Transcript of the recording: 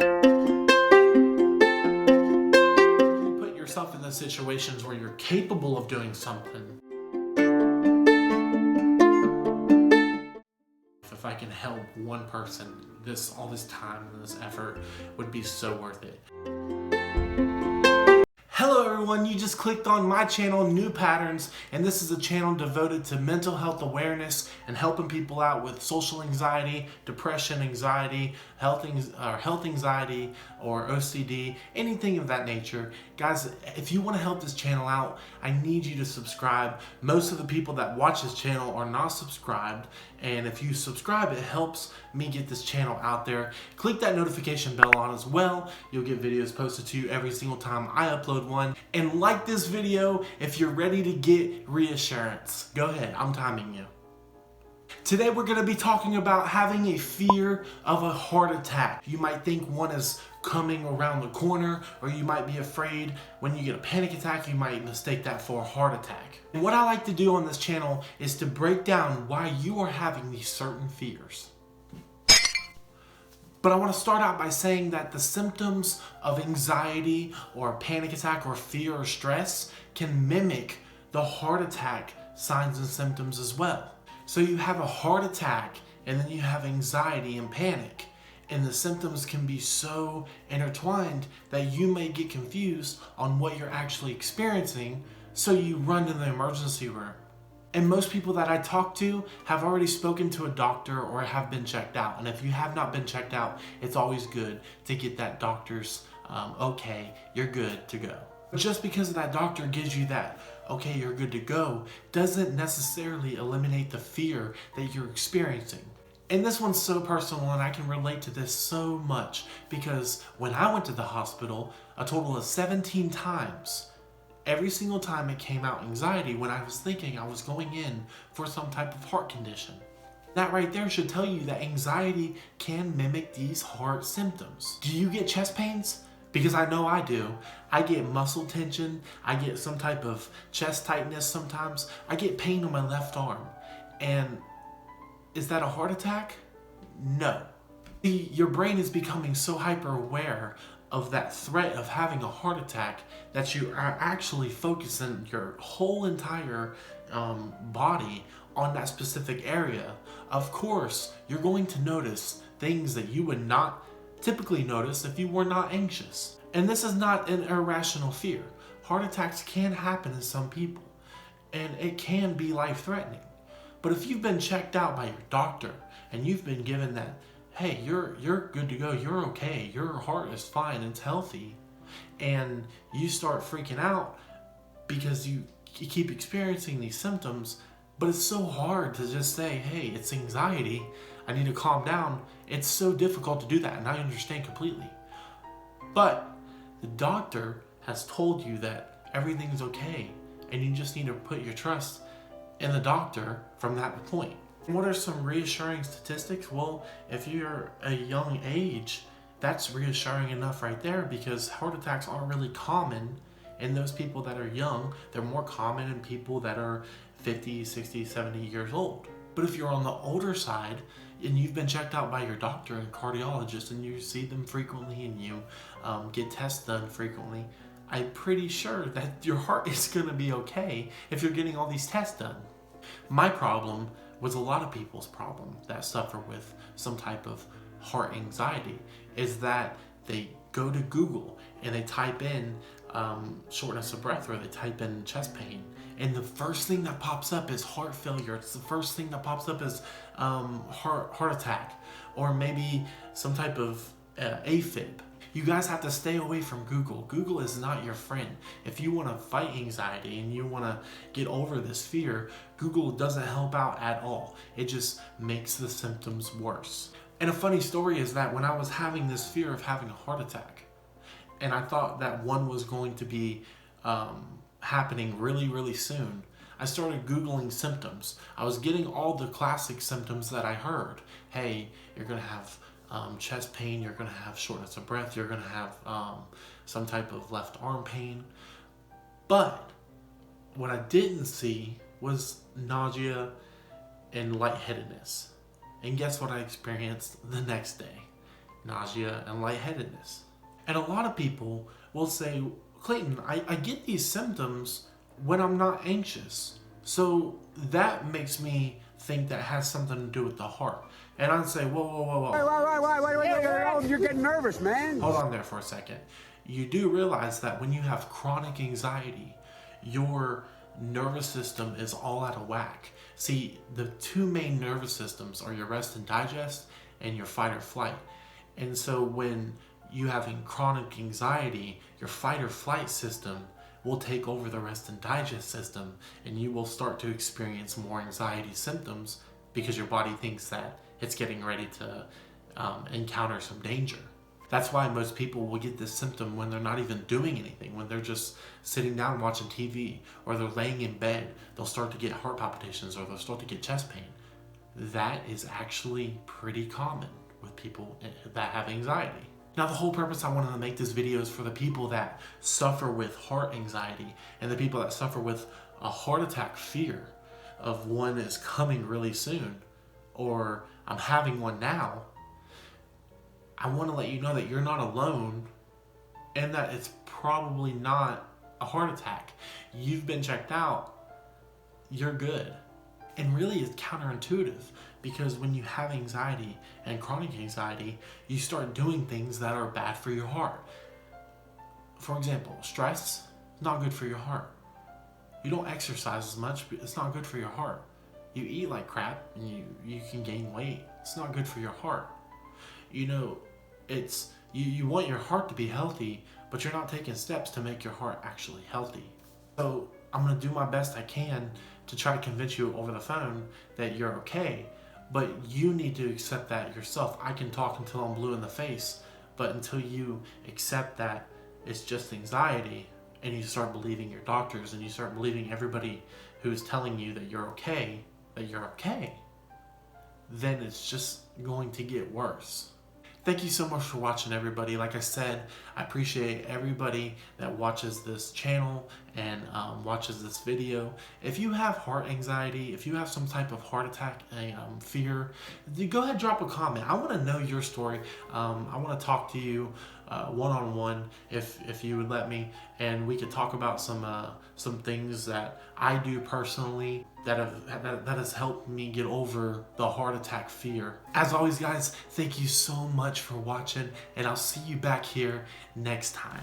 You put yourself in those situations where you're capable of doing something. If I can help one person, all this time and this effort would be so worth it. Hello everyone, you just clicked on my channel, New Patterns, and this is a channel devoted to mental health awareness and helping people out with social anxiety, depression, anxiety, health anxiety, or OCD, anything of that nature. Guys, if you want to help this channel out, I need you to subscribe. Most of the people that watch this channel are not subscribed, and if you subscribe, it helps me get this channel out there. Click that notification bell on as well. You'll get videos posted to you every single time I upload one. And like this video if you're ready to get reassurance. Go ahead, I'm timing you. Today we're going to be talking about having a fear of a heart attack. You might think one is coming around the corner, or you might be afraid when you get a panic attack, you might mistake that for a heart attack. And what I like to do on this channel is to break down why you are having these certain fears. But I want to start out by saying that the symptoms of anxiety or a panic attack or fear or stress can mimic the heart attack signs and symptoms as well. So you have a heart attack and then you have anxiety and panic, and the symptoms can be so intertwined that you may get confused on what you're actually experiencing, so you run to the emergency room. And most people that I talk to have already spoken to a doctor or have been checked out. And if you have not been checked out, it's always good to get that doctor's, okay, you're good to go. But just because that doctor gives you that, okay, you're good to go, doesn't necessarily eliminate the fear that you're experiencing. And this one's so personal, and I can relate to this so much, because when I went to the hospital a total of 17 times, every single time it came out anxiety when I was thinking I was going in for some type of heart condition. That right there should tell you that anxiety can mimic these heart symptoms. Do you get chest pains? Because I know I do. I get muscle tension. I get some type of chest tightness sometimes. I get pain on my left arm. And is that a heart attack? No. See, your brain is becoming so hyper aware of that threat of having a heart attack that you are actually focusing your whole entire body on that specific area. Of course, you're going to notice things that you would not typically notice if you were not anxious. And this is not an irrational fear. Heart attacks can happen in some people, and it can be life-threatening. But if you've been checked out by your doctor and you've been given that, hey, you're good to go, you're okay, your heart is fine, it's healthy, and you start freaking out because you keep experiencing these symptoms, but it's so hard to just say, hey, it's anxiety, I need to calm down. It's so difficult to do that, and I understand completely. But the doctor has told you that everything's okay, and you just need to put your trust in the doctor from that point. What are some reassuring statistics? Well, if you're a young age, that's reassuring enough right there, because heart attacks aren't really common in those people that are young. They're more common in people that are 50, 60, 70 years old. But if you're on the older side and you've been checked out by your doctor and cardiologist and you see them frequently and you get tests done frequently, I'm pretty sure that your heart is going to be okay if you're getting all these tests done. My problem was a lot of people's problem that suffer with some type of heart anxiety is that they go to Google and they type in shortness of breath, or they type in chest pain, and the first thing that pops up is heart failure. It's the first thing that pops up is heart attack, or maybe some type of AFib. You guys have to stay away from Google. Google is not your friend. If you want to fight anxiety and you want to get over this fear, Google doesn't help out at all. It just makes the symptoms worse. And a funny story is that when I was having this fear of having a heart attack, and I thought that one was going to be happening really, really soon, I started Googling symptoms. I was getting all the classic symptoms that I heard. Hey, you're going to have chest pain, you're going to have shortness of breath, you're going to have some type of left arm pain. But what I didn't see was nausea and lightheadedness. And guess what I experienced the next day? nausea, and lightheadedness. And a lot of people will say, Clayton, I get these symptoms when I'm not anxious. So that makes me think that has something to do with the heart. And I'd say, whoa. Wait, you're getting nervous, man. Hold on there for a second. You do realize that when you have chronic anxiety, your nervous system is all out of whack. See, the two main nervous systems are your rest and digest and your fight or flight. And so when you having chronic anxiety, your fight or flight system will take over the rest and digest system, and you will start to experience more anxiety symptoms because your body thinks that it's getting ready to encounter some danger. That's why most people will get this symptom when they're not even doing anything, when they're just sitting down watching TV, or they're laying in bed. They'll start to get heart palpitations, or they'll start to get chest pain. That is actually pretty common with people that have anxiety. Now, the whole purpose I wanted to make this video is for the people that suffer with heart anxiety and the people that suffer with a heart attack fear of one is coming really soon, or I'm having one now. I want to let you know that you're not alone and that it's probably not a heart attack. You've been checked out. You're good. And really, it's counterintuitive, because when you have anxiety and chronic anxiety, you start doing things that are bad for your heart. For example, stress, not good for your heart. You don't exercise as much, but it's not good for your heart. You eat like crap and you can gain weight. It's not good for your heart. You know, it's you want your heart to be healthy, but you're not taking steps to make your heart actually healthy. So I'm gonna do my best I can to try to convince you over the phone that you're okay, but you need to accept that yourself. I can talk until I'm blue in the face, but until you accept that it's just anxiety, and you start believing your doctors and you start believing everybody who's telling you that you're okay, then it's just going to get worse. Thank you so much for watching, everybody. Like I said, I appreciate everybody that watches this channel and watches this video. If you have heart anxiety, if you have some type of heart attack fear, go ahead and drop a comment. I want to know your story. I want to talk to you one-on-one if you would let me, and we could talk about some things that I do personally that has helped me get over the heart attack fear. As always, guys, thank you so much for watching, and I'll see you back here next time.